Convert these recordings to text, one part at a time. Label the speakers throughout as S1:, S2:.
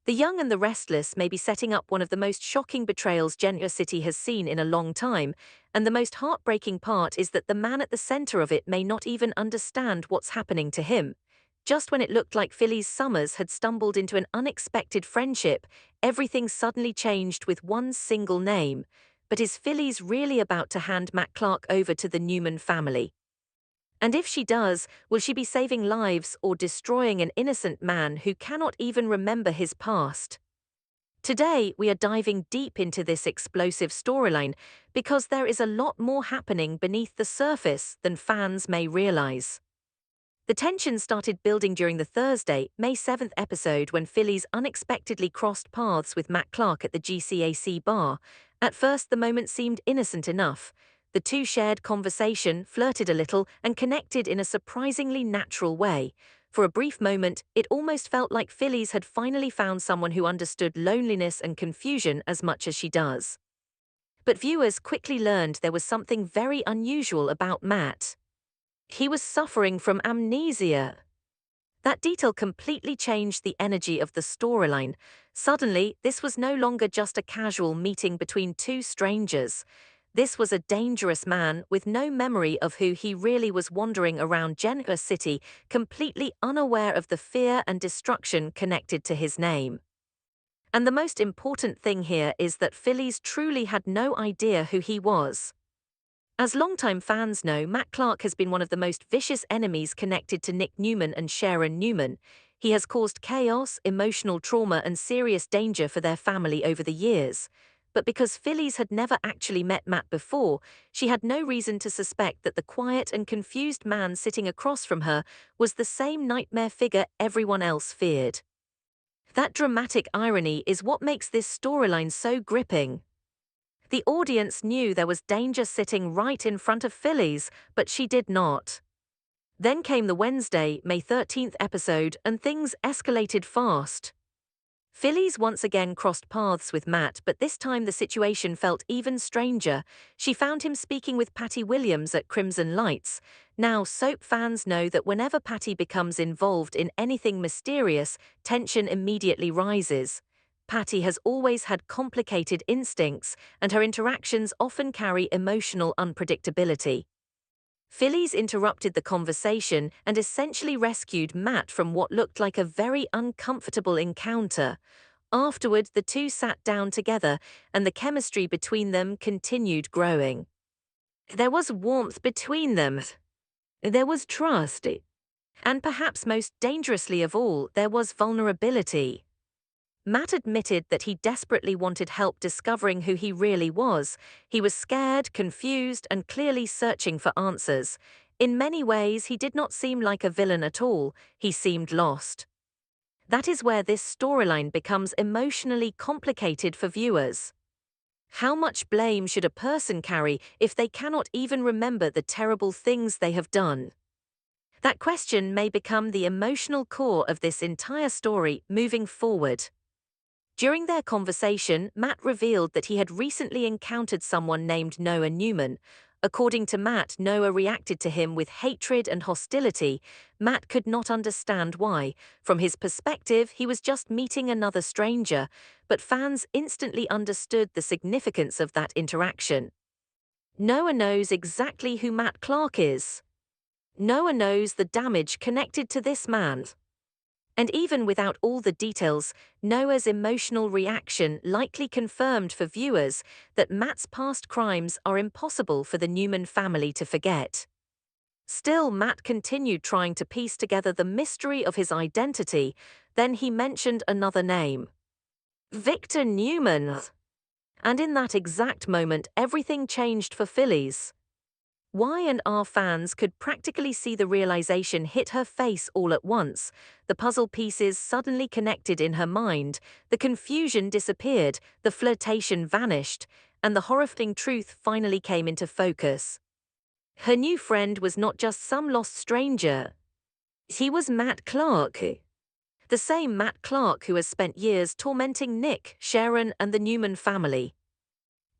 S1: The Young and the Restless may be setting up one of the most shocking betrayals Genoa City has seen in a long time, and the most heartbreaking part is that the man at the center of it may not even understand what's happening to him. Just when it looked like Phyllis Summers had stumbled into an unexpected friendship, everything suddenly changed with one single name. But is Phyllis really about to hand Matt Clark over to the Newman family? And if she does, will she be saving lives or destroying an innocent man who cannot even remember his past? Today, we are diving deep into this explosive storyline because there is a lot more happening beneath the surface than fans may realize. The tension started building during the Thursday, May 7th episode when Phyllis unexpectedly crossed paths with Matt Clark at the GCAC bar. At first, the moment seemed innocent enough. The two shared conversation, flirted a little, and connected in a surprisingly natural way. For a brief moment, it almost felt like Phyllis had finally found someone who understood loneliness and confusion as much as she does. But viewers quickly learned there was something very unusual about Matt. He was suffering from amnesia. That detail completely changed the energy of the storyline. Suddenly, this was no longer just a casual meeting between two strangers. This was a dangerous man with no memory of who he really was, wandering around Genoa City, completely unaware of the fear and destruction connected to his name. And the most important thing here is that Phyllis truly had no idea who he was. As longtime fans know, Matt Clark has been one of the most vicious enemies connected to Nick Newman and Sharon Newman. He has caused chaos, emotional trauma, and serious danger for their family over the years. But because Phyllis had never actually met Matt before, she had no reason to suspect that the quiet and confused man sitting across from her was the same nightmare figure everyone else feared. That dramatic irony is what makes this storyline so gripping. The audience knew there was danger sitting right in front of Phyllis, but she did not. Then came the Wednesday, May 13th episode, and things escalated fast. Phyllis once again crossed paths with Matt, but this time the situation felt even stranger. She found him speaking with Patty Williams at Crimson Lights. Now, soap fans know that whenever Patty becomes involved in anything mysterious, tension immediately rises. Patty has always had complicated instincts, and her interactions often carry emotional unpredictability. Phyllis interrupted the conversation and essentially rescued Matt from what looked like a very uncomfortable encounter. Afterward, the two sat down together, and the chemistry between them continued growing. There was warmth between them. There was trust. And perhaps most dangerously of all, there was vulnerability. Matt admitted that he desperately wanted help discovering who he really was. He was scared, confused, and clearly searching for answers. In many ways, he did not seem like a villain at all. He seemed lost. That is where this storyline becomes emotionally complicated for viewers. How much blame should a person carry if they cannot even remember the terrible things they have done? That question may become the emotional core of this entire story moving forward. During their conversation, Matt revealed that he had recently encountered someone named Noah Newman. According to Matt, Noah reacted to him with hatred and hostility. Matt could not understand why. From his perspective, he was just meeting another stranger, but fans instantly understood the significance of that interaction. Noah knows exactly who Matt Clark is. Noah knows the damage connected to this man. And even without all the details, Noah's emotional reaction likely confirmed for viewers that Matt's past crimes are impossible for the Newman family to forget. Still, Matt continued trying to piece together the mystery of his identity. Then he mentioned another name: Victor Newman. And in that exact moment, everything changed for Phyllis. Y&R fans could practically see the realization hit her face all at once. The puzzle pieces suddenly connected in her mind, the confusion disappeared, the flirtation vanished, and the horrifying truth finally came into focus. Her new friend was not just some lost stranger. He was Matt Clark. The same Matt Clark who has spent years tormenting Nick, Sharon, and the Newman family.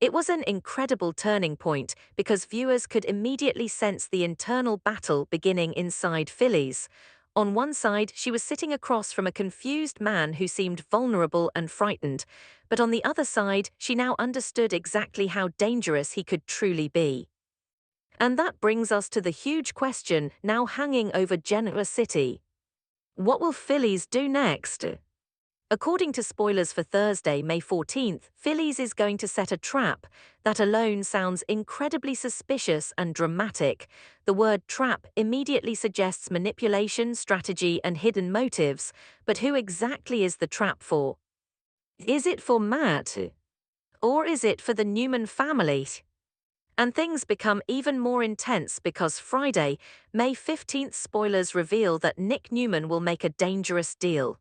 S1: It was an incredible turning point because viewers could immediately sense the internal battle beginning inside Phyllis. On one side, she was sitting across from a confused man who seemed vulnerable and frightened, but on the other side, she now understood exactly how dangerous he could truly be. And that brings us to the huge question now hanging over Genoa City. What will Phyllis do next? According to spoilers for Thursday, May 14th, Phyllis is going to set a trap. That alone sounds incredibly suspicious and dramatic. The word trap immediately suggests manipulation, strategy, and hidden motives. But who exactly is the trap for? Is it for Matt? Or is it for the Newman family? And things become even more intense because Friday, May 15th, spoilers reveal that Nick Newman will make a dangerous deal.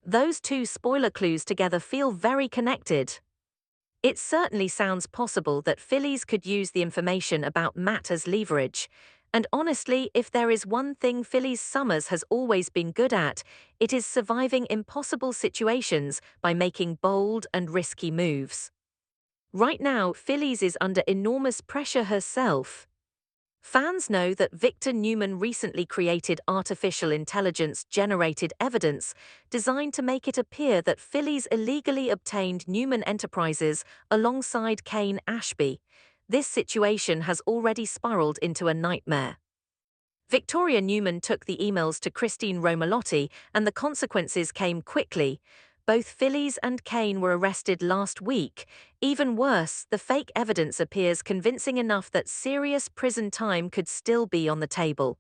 S1: Those two spoiler clues together feel very connected. It certainly sounds possible that Phyllis could use the information about Matt as leverage. And honestly, if there is one thing Phyllis Summers has always been good at, it is surviving impossible situations by making bold and risky moves. Right now, Phyllis is under enormous pressure herself. Fans know that Victor Newman recently created artificial intelligence-generated evidence designed to make it appear that Phyllis illegally obtained Newman Enterprises alongside Kane Ashby. This situation has already spiraled into a nightmare. Victoria Newman took the emails to Christine Romalotti, and the consequences came quickly. Both Phyllis and Kane were arrested last week. Even worse, the fake evidence appears convincing enough that serious prison time could still be on the table.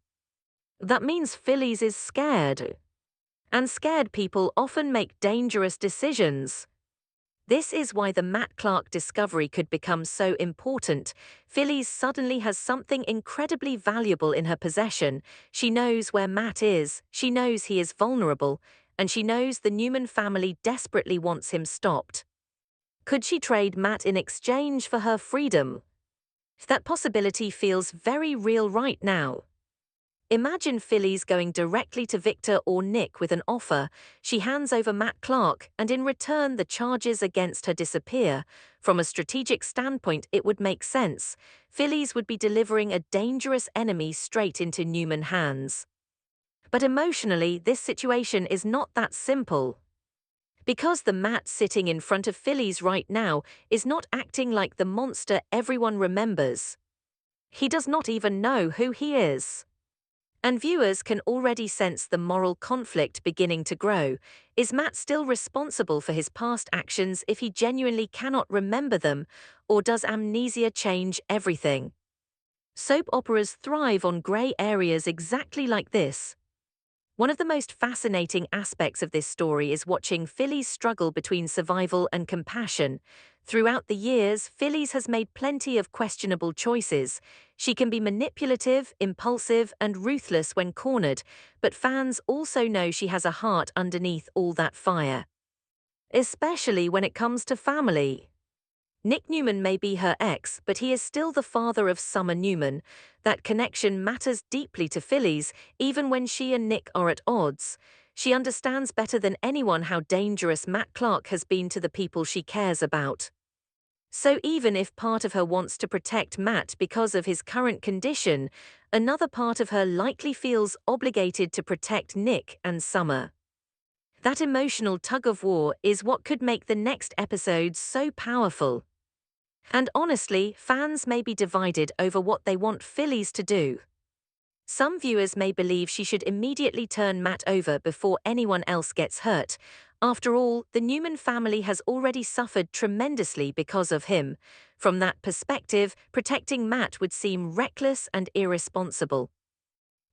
S1: That means Phyllis is scared. And scared people often make dangerous decisions. This is why the Matt Clark discovery could become so important. Phyllis suddenly has something incredibly valuable in her possession. She knows where Matt is, she knows he is vulnerable, and she knows the Newman family desperately wants him stopped. Could she trade Matt in exchange for her freedom? That possibility feels very real right now. Imagine Phyllis going directly to Victor or Nick with an offer. She hands over Matt Clark, and in return the charges against her disappear. From a strategic standpoint, it would make sense. Phyllis would be delivering a dangerous enemy straight into Newman hands. But emotionally, this situation is not that simple. Because the Matt sitting in front of Phyllis right now is not acting like the monster everyone remembers. He does not even know who he is. And viewers can already sense the moral conflict beginning to grow. Is Matt still responsible for his past actions if he genuinely cannot remember them, or does amnesia change everything? Soap operas thrive on grey areas exactly like this. One of the most fascinating aspects of this story is watching Phyllis struggle between survival and compassion. Throughout the years, Phyllis has made plenty of questionable choices. She can be manipulative, impulsive, and ruthless when cornered, but fans also know she has a heart underneath all that fire. Especially when it comes to family. Nick Newman may be her ex, but he is still the father of Summer Newman. That connection matters deeply to Phyllis, even when she and Nick are at odds. She understands better than anyone how dangerous Matt Clark has been to the people she cares about. So even if part of her wants to protect Matt because of his current condition, another part of her likely feels obligated to protect Nick and Summer. That emotional tug-of-war is what could make the next episodes so powerful. And honestly, fans may be divided over what they want Phyllis to do. Some viewers may believe she should immediately turn Matt over before anyone else gets hurt. After all, the Newman family has already suffered tremendously because of him. From that perspective, protecting Matt would seem reckless and irresponsible.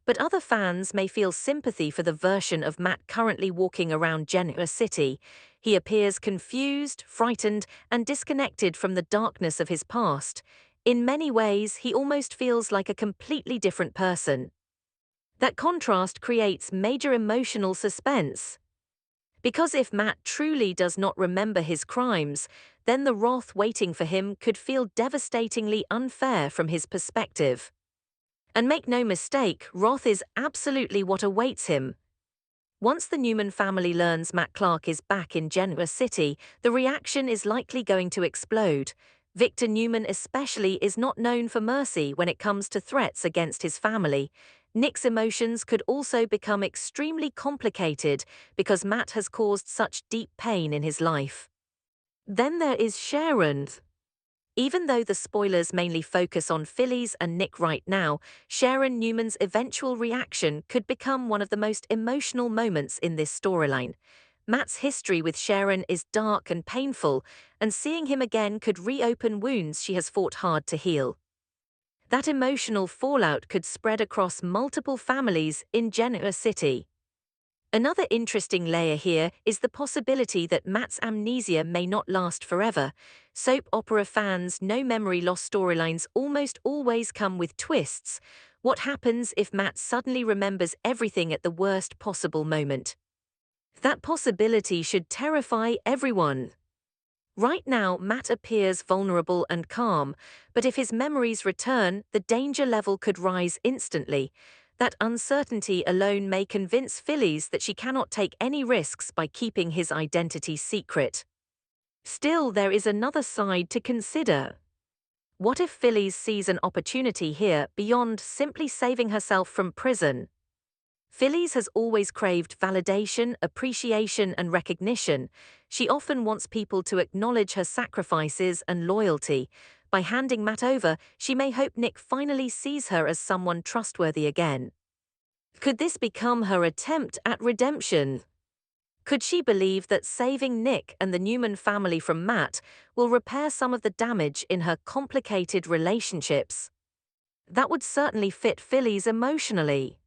S1: But other fans may feel sympathy for the version of Matt currently walking around Genoa City. He appears confused, frightened, and disconnected from the darkness of his past. In many ways, he almost feels like a completely different person. That contrast creates major emotional suspense. Because if Matt truly does not remember his crimes, then the wrath waiting for him could feel devastatingly unfair from his perspective. And make no mistake, wrath is absolutely what awaits him. Once the Newman family learns Matt Clark is back in Genoa City, the reaction is likely going to explode. Victor Newman especially is not known for mercy when it comes to threats against his family. Nick's emotions could also become extremely complicated because Matt has caused such deep pain in his life. Then there is Sharon. Even though the spoilers mainly focus on Phyllis and Nick right now, Sharon Newman's eventual reaction could become one of the most emotional moments in this storyline. Matt's history with Sharon is dark and painful, and seeing him again could reopen wounds she has fought hard to heal. That emotional fallout could spread across multiple families in Genoa City. Another interesting layer here is the possibility that Matt's amnesia may not last forever. Soap opera fans know memory loss storylines almost always come with twists. What happens if Matt suddenly remembers everything at the worst possible moment? That possibility should terrify everyone. Right now, Matt appears vulnerable and calm, but if his memories return, the danger level could rise instantly. That uncertainty alone may convince Phyllis that she cannot take any risks by keeping his identity secret. Still, there is another side to consider. What if Phyllis sees an opportunity here beyond simply saving herself from prison? Phyllis has always craved validation, appreciation, and recognition. She often wants people to acknowledge her sacrifices and loyalty. By handing Matt over, she may hope Nick finally sees her as someone trustworthy again. Could this become her attempt at redemption? Could she believe that saving Nick and the Newman family from Matt will repair some of the damage in her complicated relationships? That would certainly fit Phyllis emotionally.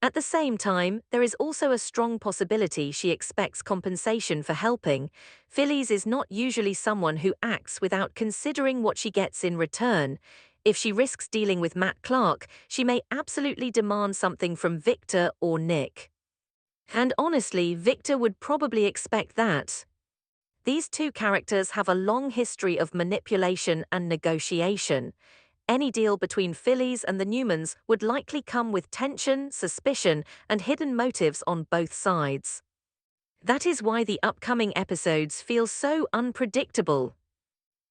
S1: At the same time, there is also a strong possibility she expects compensation for helping. Phyllis is not usually someone who acts without considering what she gets in return. If she risks dealing with Matt Clark, she may absolutely demand something from Victor or Nick. And honestly, Victor would probably expect that. These two characters have a long history of manipulation and negotiation. Any deal between Phyllis and the Newmans would likely come with tension, suspicion, and hidden motives on both sides. That is why the upcoming episodes feel so unpredictable.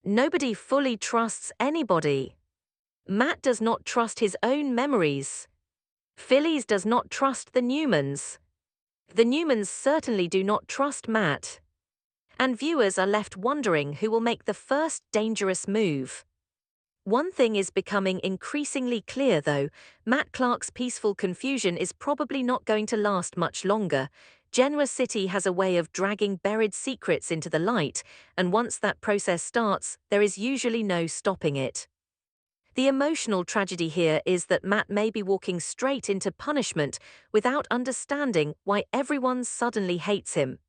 S1: Nobody fully trusts anybody. Matt does not trust his own memories. Phyllis does not trust the Newmans. The Newmans certainly do not trust Matt. And viewers are left wondering who will make the first dangerous move. One thing is becoming increasingly clear though, Matt Clark's peaceful confusion is probably not going to last much longer. Genoa City has a way of dragging buried secrets into the light, and once that process starts, there is usually no stopping it. The emotional tragedy here is that Matt may be walking straight into punishment without understanding why everyone suddenly hates him.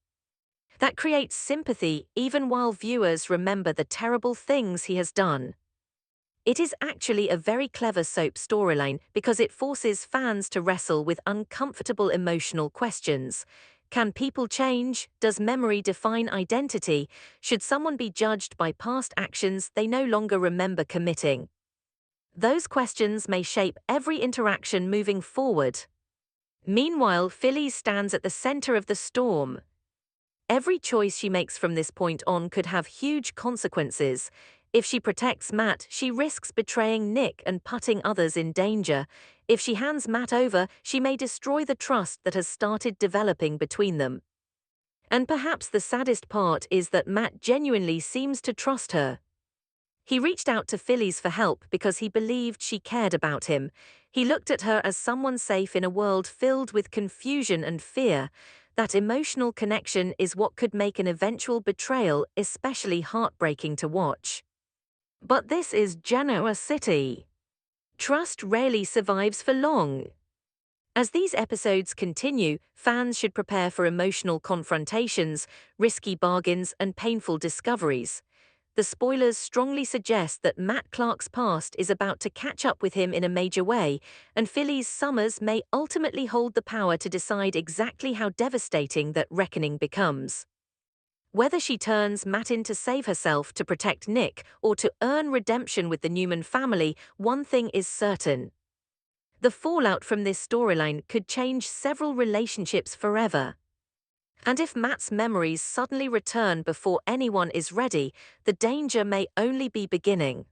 S1: That creates sympathy even while viewers remember the terrible things he has done. It is actually a very clever soap storyline because it forces fans to wrestle with uncomfortable emotional questions. Can people change? Does memory define identity? Should someone be judged by past actions they no longer remember committing? Those questions may shape every interaction moving forward. Meanwhile, Phyllis stands at the center of the storm. Every choice she makes from this point on could have huge consequences. If she protects Matt, she risks betraying Nick and putting others in danger. If she hands Matt over, she may destroy the trust that has started developing between them. And perhaps the saddest part is that Matt genuinely seems to trust her. He reached out to Phyllis for help because he believed she cared about him. He looked at her as someone safe in a world filled with confusion and fear. That emotional connection is what could make an eventual betrayal especially heartbreaking to watch. But this is Genoa City. Trust rarely survives for long. As these episodes continue, fans should prepare for emotional confrontations, risky bargains, and painful discoveries. The spoilers strongly suggest that Matt Clark's past is about to catch up with him in a major way, and Phyllis Summers may ultimately hold the power to decide exactly how devastating that reckoning becomes. Whether she turns Matt in to save herself to protect Nick or to earn redemption with the Newman family, one thing is certain. The fallout from this storyline could change several relationships forever. And if Matt's memories suddenly return before anyone is ready, the danger may only be beginning.